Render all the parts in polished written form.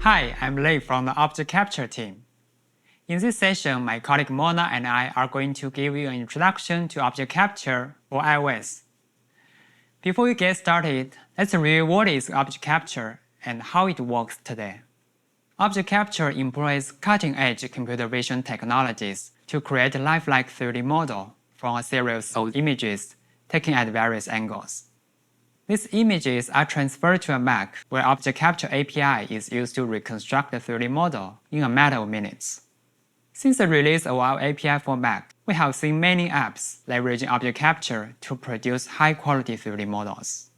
Hi, I'm Lei from the Object Capture team. In this session, my colleague Mona and I are going to give you an introduction to Object Capture for iOS. Before we get started, let's review what is Object Capture and how it works today. Object Capture employs cutting-edge computer vision technologies to create a lifelike 3D model from a series of images taken at various angles. These images are transferred to a Mac, where Object Capture API is used to reconstruct the 3D model in a matter of minutes. Since the release of our API for Mac, we have seen many apps leveraging Object Capture to produce high-quality 3D models.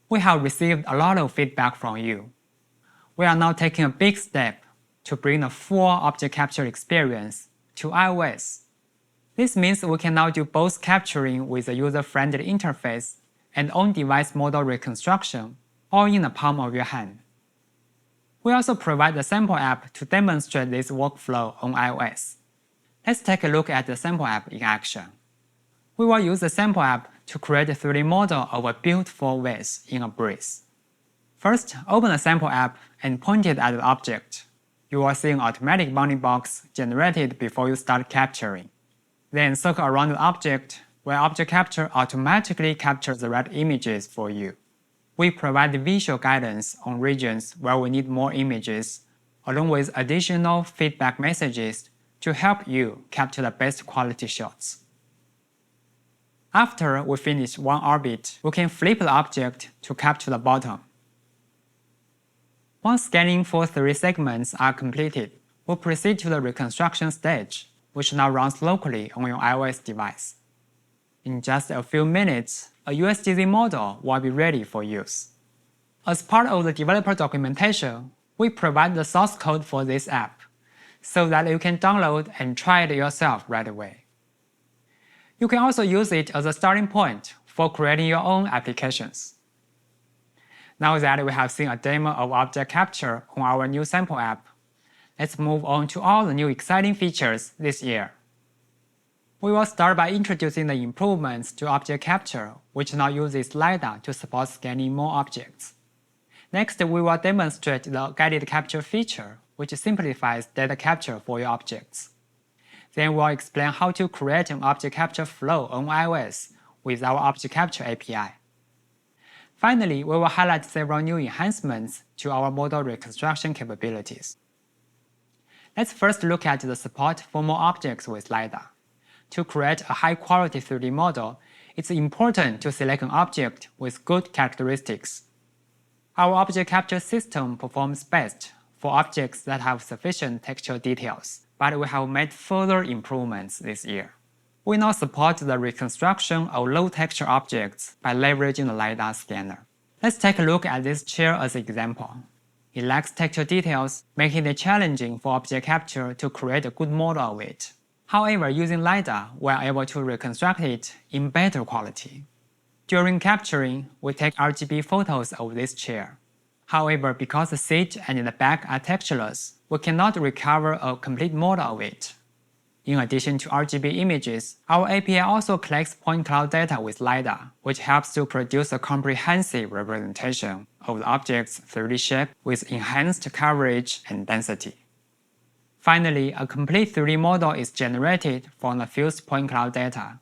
We have received a lot of feedback from you. We are now taking a big step to bring the full Object Capture experience to iOS. This means we can now do both capturing with a user-friendly interface and on-device model reconstruction, all in the palm of your hand. We also provide a sample app to demonstrate this workflow on iOS. Let's take a look at the sample app in action. We will use the sample app to create a 3D model of a beautiful vase in a breeze. First, open the sample app and point it at the object. You will see an automatic bounding box generated before you start capturing. Then circle around the object, where Object Capture automatically captures the right images for you. We provide visual guidance on regions where we need more images, along with additional feedback messages to help you capture the best quality shots. After we finish one orbit, we can flip the object to capture the bottom. Once scanning for 3 segments are completed, we'll proceed to the reconstruction stage, which now runs locally on your iOS device. In just a few minutes, a USDZ model will be ready for use. As part of the developer documentation, we provide the source code for this app, so that you can download and try it yourself right away. You can also use it as a starting point for creating your own applications. Now that we have seen a demo of Object Capture on our new sample app, let's move on to all the new exciting features this year. We will start by introducing the improvements to Object Capture, which now uses LiDAR to support scanning more objects. Next, we will demonstrate the guided capture feature, which simplifies data capture for your objects. Then we'll explain how to create an Object Capture flow on iOS with our Object Capture API. Finally, we will highlight several new enhancements to our model reconstruction capabilities. Let's first look at the support for more objects with LiDAR. To create a high-quality 3D model, it's important to select an object with good characteristics. Our Object Capture system performs best for objects that have sufficient textual details, but we have made further improvements this year. We now support the reconstruction of low-texture objects by leveraging the LiDAR scanner. Let's take a look at this chair as an example. It lacks textual details, making it challenging for Object Capture to create a good model of it. However, using LiDAR, we are able to reconstruct it in better quality. During capturing, we take RGB photos of this chair. However, because the seat and the back are textureless, we cannot recover a complete model of it. In addition to RGB images, our API also collects point cloud data with LiDAR, which helps to produce a comprehensive representation of the object's 3D shape with enhanced coverage and density. Finally, a complete 3D model is generated from the fused point cloud data.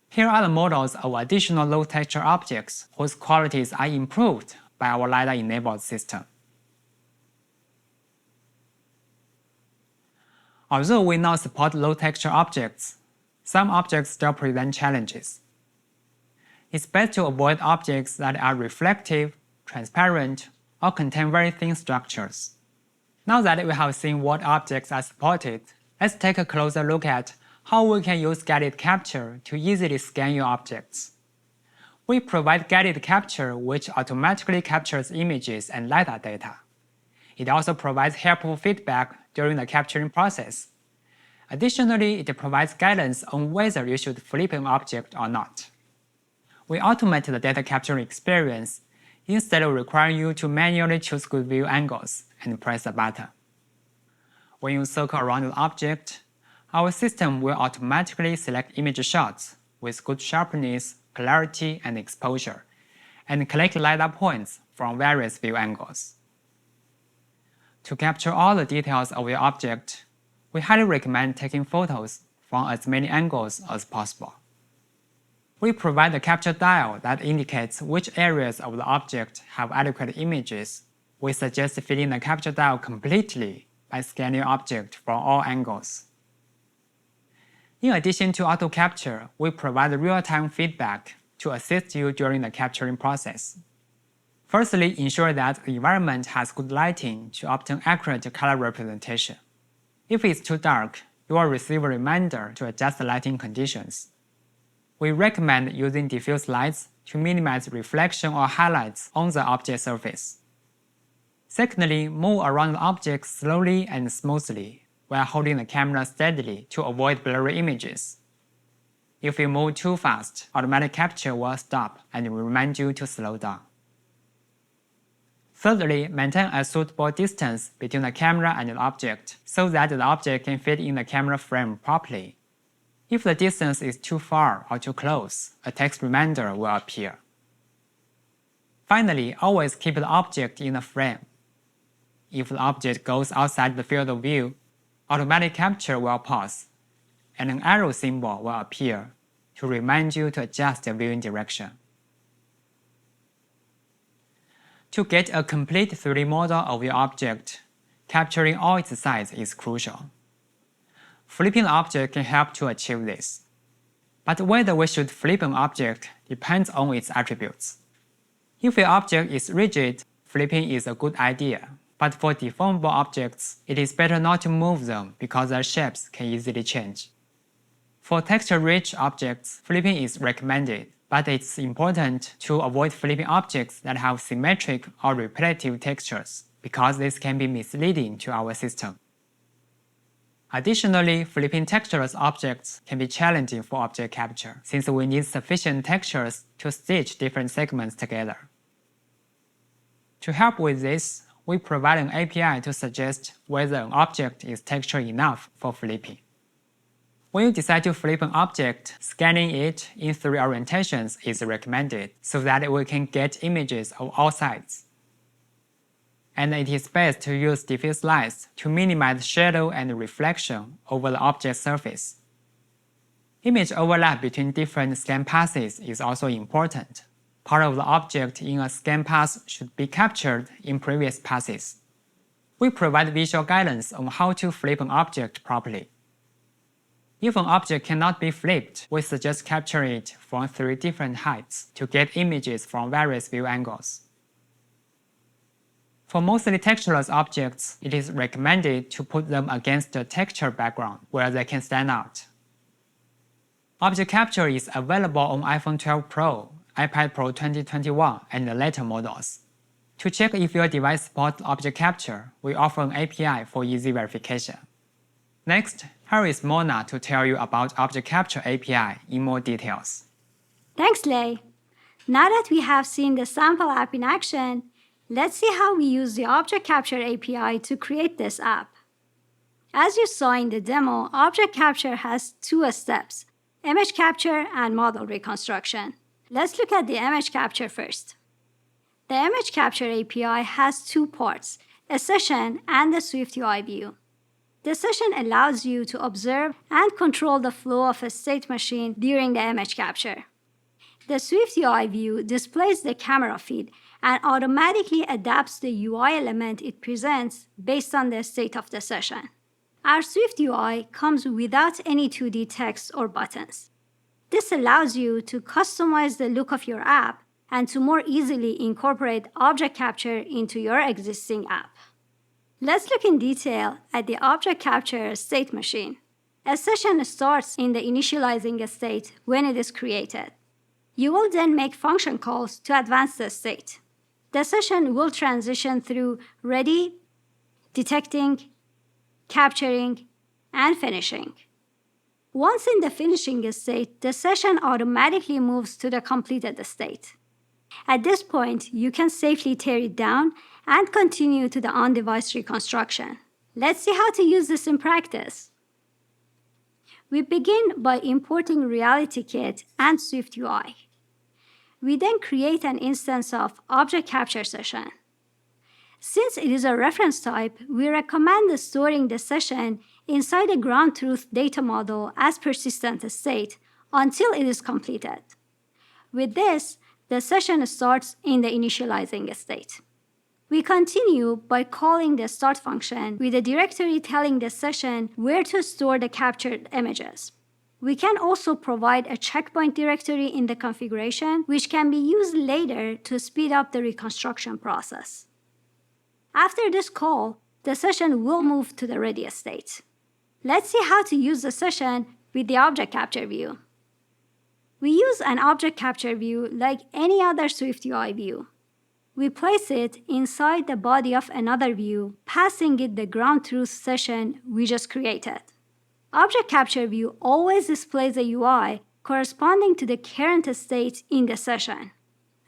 Here are the models of additional low-texture objects whose qualities are improved by our LiDAR-enabled system. Although we now support low-texture objects, some objects still present challenges. It's best to avoid objects that are reflective, transparent, or contain very thin structures. Now that we have seen what objects are supported, let's take a closer look at how we can use guided capture to easily scan your objects. We provide guided capture, which automatically captures images and LiDAR data. It also provides helpful feedback during the capturing process. Additionally, it provides guidance on whether you should flip an object or not. We automate the data capturing experience instead of requiring you to manually choose good view angles and press a button. When you circle around the object, our system will automatically select image shots with good sharpness, clarity, and exposure, and collect LiDAR points from various view angles. To capture all the details of your object, we highly recommend taking photos from as many angles as possible. We provide a capture dial that indicates which areas of the object have adequate images. We suggest filling the capture dial completely by scanning your object from all angles. In addition to auto capture, we provide real-time feedback to assist you during the capturing process. Firstly, ensure that the environment has good lighting to obtain accurate color representation. If it's too dark, you will receive a reminder to adjust the lighting conditions. We recommend using diffuse lights to minimize reflection or highlights on the object surface. Secondly, move around the object slowly and smoothly while holding the camera steadily to avoid blurry images. If you move too fast, automatic capture will stop and will remind you to slow down. Thirdly, maintain a suitable distance between the camera and the object so that the object can fit in the camera frame properly. If the distance is too far or too close, a text reminder will appear. Finally, always keep the object in the frame. If the object goes outside the field of view, automatic capture will pause, and an arrow symbol will appear to remind you to adjust the viewing direction. To get a complete 3D model of your object, capturing all its sides is crucial. Flipping the object can help to achieve this. But whether we should flip an object depends on its attributes. If your object is rigid, flipping is a good idea. But for deformable objects, it is better not to move them because their shapes can easily change. For texture-rich objects, flipping is recommended, but it's important to avoid flipping objects that have symmetric or repetitive textures, because this can be misleading to our system. Additionally, flipping textureless objects can be challenging for object capture, since we need sufficient textures to stitch different segments together. To help with this, we provide an API to suggest whether an object is textured enough for flipping. When you decide to flip an object, scanning it in 3 orientations is recommended so that we can get images of all sides. And it is best to use diffuse lights to minimize shadow and reflection over the object surface. Image overlap between different scan passes is also important. Part of the object in a scan pass should be captured in previous passes. We provide visual guidance on how to flip an object properly. If an object cannot be flipped, we suggest capturing it from 3 different heights to get images from various view angles. For mostly textureless objects, it is recommended to put them against a texture background where they can stand out. Object Capture is available on iPhone 12 Pro, iPad Pro 2021, and the later models. To check if your device supports Object Capture, we offer an API for easy verification. Next, here is Mona to tell you about Object Capture API in more details. Thanks, Lei. Now that we have seen the sample app in action, let's see how we use the Object Capture API to create this app. As you saw in the demo, Object Capture has 2 steps: image capture and model reconstruction. Let's look at the image capture first. The image capture API has 2 parts, a session and the SwiftUI view. The session allows you to observe and control the flow of a state machine during the image capture. The SwiftUI view displays the camera feed and automatically adapts the UI element it presents based on the state of the session. Our SwiftUI comes without any 2D text or buttons. This allows you to customize the look of your app and to more easily incorporate Object Capture into your existing app. Let's look in detail at the Object Capture state machine. A session starts in the initializing state when it is created. You will then make function calls to advance the state. The session will transition through ready, detecting, capturing, and finishing. Once in the finishing state, the session automatically moves to the completed state. At this point, you can safely tear it down and continue to the on-device reconstruction. Let's see how to use this in practice. We begin by importing Reality Kit and SwiftUI. We then create an instance of Object Capture session. Since it is a reference type, we recommend storing the session inside the ground truth data model as persistent state until it is completed. With this, the session starts in the initializing state. We continue by calling the start function with a directory telling the session where to store the captured images. We can also provide a checkpoint directory in the configuration, which can be used later to speed up the reconstruction process. After this call, the session will move to the ready state. Let's see how to use the session with the Object Capture view. We use an Object Capture view like any other SwiftUI view. We place it inside the body of another view, passing it the ground truth session we just created. Object Capture view always displays a UI corresponding to the current state in the session.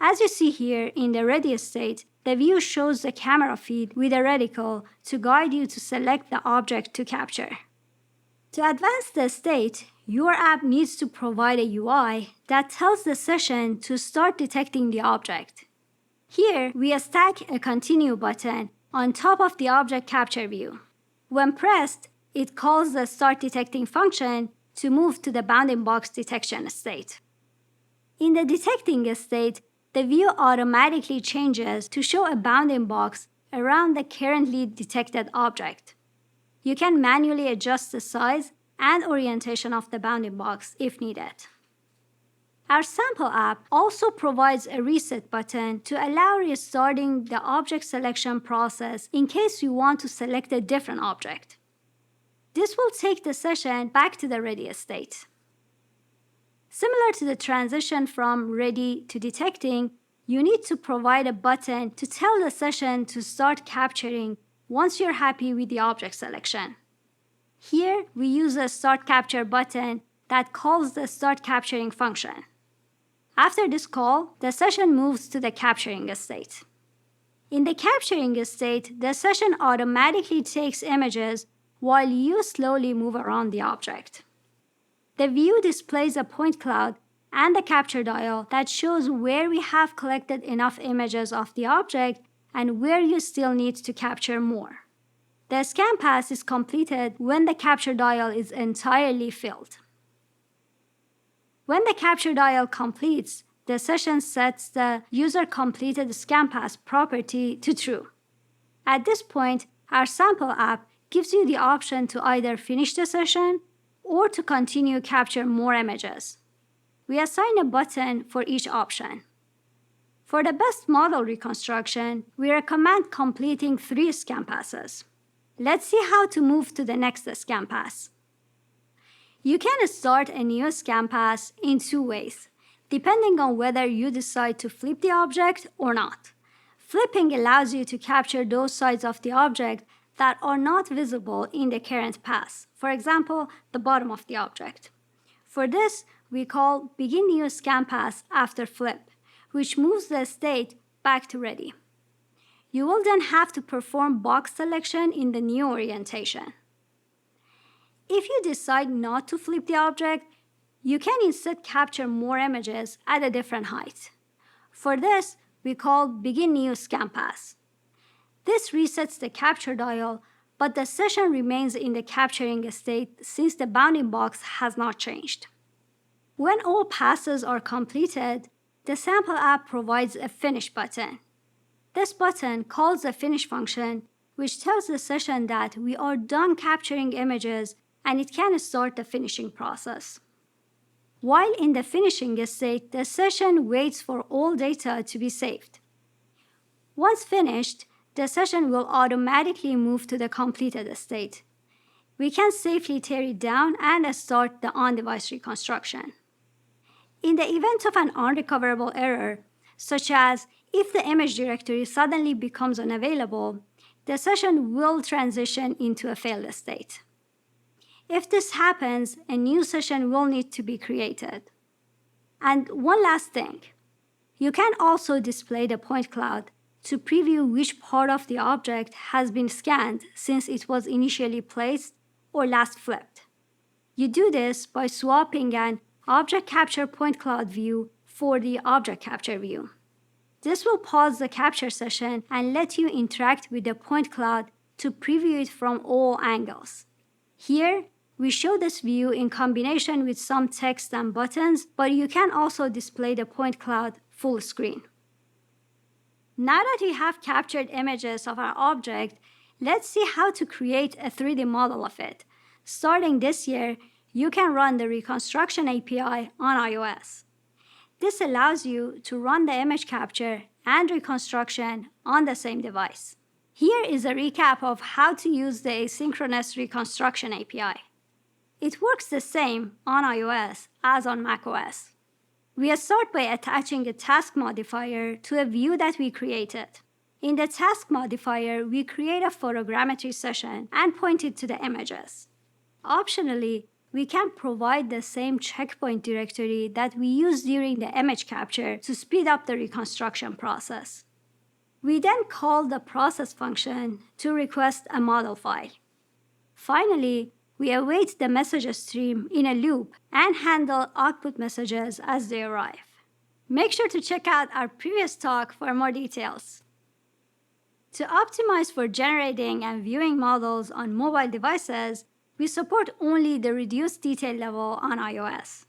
As you see here in the ready state, the view shows the camera feed with a reticle to guide you to select the object to capture. To advance the state, your app needs to provide a UI that tells the session to start detecting the object. Here, we stack a Continue button on top of the Object Capture view. When pressed, it calls the Start Detecting function to move to the bounding box detection state. In the detecting state, the view automatically changes to show a bounding box around the currently detected object. You can manually adjust the size and orientation of the bounding box if needed. Our sample app also provides a reset button to allow restarting the object selection process in case you want to select a different object. This will take the session back to the ready state. Similar to the transition from ready to detecting, you need to provide a button to tell the session to start capturing once you're happy with the object selection. Here, we use a Start Capture button that calls the Start Capturing function. After this call, the session moves to the capturing state. In the capturing state, the session automatically takes images while you slowly move around the object. The view displays a point cloud and a capture dial that shows where we have collected enough images of the object and where you still need to capture more. The scan pass is completed when the capture dial is entirely filled. When the capture dial completes, the session sets the user completed scan pass property to true. At this point, our sample app gives you the option to either finish the session or to continue capture more images. We assign a button for each option. For the best model reconstruction, we recommend completing 3 scan passes. Let's see how to move to the next scan pass. You can start a new scan pass in 2 ways, depending on whether you decide to flip the object or not. Flipping allows you to capture those sides of the object that are not visible in the current pass, for example, the bottom of the object. For this, we call Begin New Scan Pass after flip, which moves the state back to ready. You will then have to perform box selection in the new orientation. If you decide not to flip the object, you can instead capture more images at a different height. For this, we call Begin New Scan Pass. This resets the capture dial, but the session remains in the capturing state since the bounding box has not changed. When all passes are completed, the sample app provides a Finish button. This button calls the Finish function, which tells the session that we are done capturing images and it can start the finishing process. While in the finishing state, the session waits for all data to be saved. Once finished, the session will automatically move to the completed state. We can safely tear it down and start the on-device reconstruction. In the event of an unrecoverable error, such as if the image directory suddenly becomes unavailable, the session will transition into a failed state. If this happens, a new session will need to be created. And one last thing, you can also display the point cloud to preview which part of the object has been scanned since it was initially placed or last flipped. You do this by swapping an Object Capture point cloud view for the Object Capture view. This will pause the capture session and let you interact with the point cloud to preview it from all angles. Here, we show this view in combination with some text and buttons, but you can also display the point cloud full screen. Now that we have captured images of our object, let's see how to create a 3D model of it. Starting this year, you can run the Reconstruction API on iOS. This allows you to run the image capture and reconstruction on the same device. Here is a recap of how to use the Asynchronous Reconstruction API. It works the same on iOS as on macOS. We start by attaching a task modifier to a view that we created. In the task modifier, we create a photogrammetry session and point it to the images. Optionally, we can provide the same checkpoint directory that we use during the image capture to speed up the reconstruction process. We then call the process function to request a model file. Finally, we await the message stream in a loop and handle output messages as they arrive. Make sure to check out our previous talk for more details. To optimize for generating and viewing models on mobile devices, we support only the reduced detail level on iOS.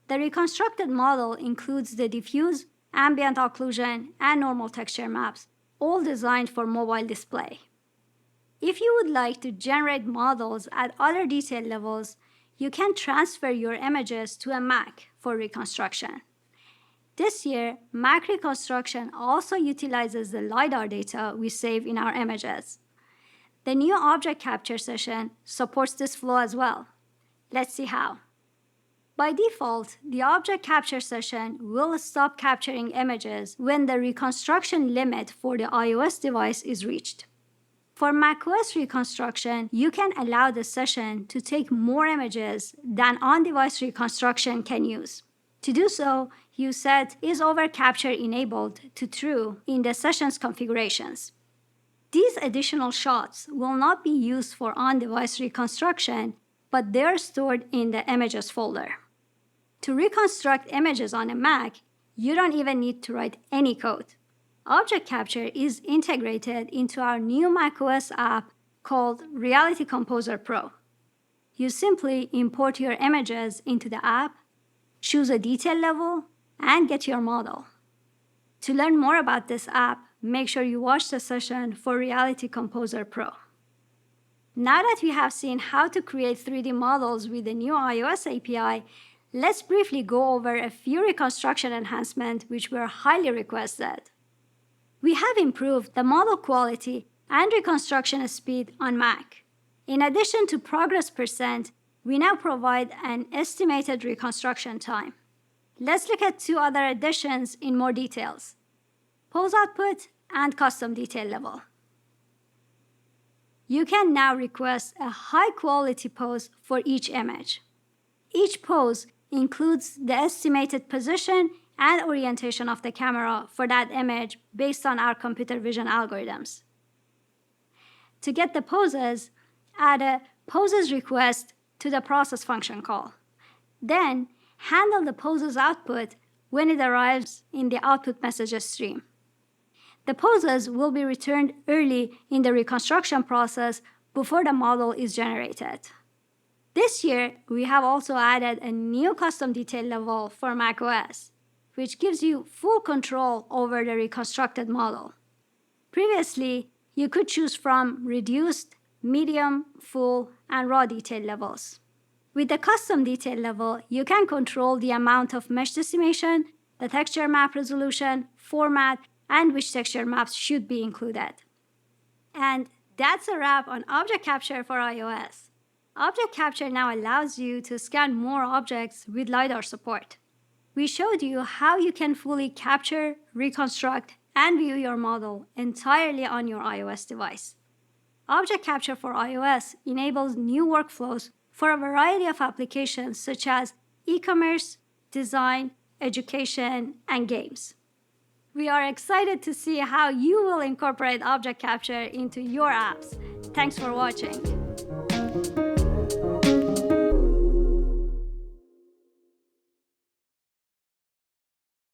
The reconstructed model includes the diffuse, ambient occlusion, and normal texture maps, all designed for mobile display. If you would like to generate models at other detail levels, you can transfer your images to a Mac for reconstruction. This year, Mac reconstruction also utilizes the LiDAR data we save in our images. The new Object Capture session supports this flow as well. Let's see how. By default, the Object Capture session will stop capturing images when the reconstruction limit for the iOS device is reached. For macOS reconstruction, you can allow the session to take more images than on-device reconstruction can use. To do so, you set Is Over Capture Enabled to True in the session's configurations. These additional shots will not be used for on-device reconstruction, but they're stored in the Images folder. To reconstruct images on a Mac, you don't even need to write any code. Object Capture is integrated into our new macOS app called Reality Composer Pro. You simply import your images into the app, choose a detail level, and get your model. To learn more about this app, make sure you watch the session for Reality Composer Pro. Now that we have seen how to create 3D models with the new iOS API, let's briefly go over a few reconstruction enhancements which were highly requested. We have improved the model quality and reconstruction speed on Mac. In addition to progress percent, we now provide an estimated reconstruction time. Let's look at two other additions in more details: pose output and custom detail level. You can now request a high-quality pose for each image. Each pose includes the estimated position and orientation of the camera for that image based on our computer vision algorithms. To get the poses, add a poses request to the process function call. Then, handle the poses output when it arrives in the output messages stream. The poses will be returned early in the reconstruction process before the model is generated. This year, we have also added a new custom detail level for macOS, which gives you full control over the reconstructed model. Previously, you could choose from reduced, medium, full, and raw detail levels. With the custom detail level, you can control the amount of mesh decimation, the texture map resolution, format, and which texture maps should be included. And that's a wrap on Object Capture for iOS. Object Capture now allows you to scan more objects with LiDAR support. We showed you how you can fully capture, reconstruct, and view your model entirely on your iOS device. Object Capture for iOS enables new workflows for a variety of applications such as e-commerce, design, education, and games. We are excited to see how you will incorporate Object Capture into your apps. Thanks for watching.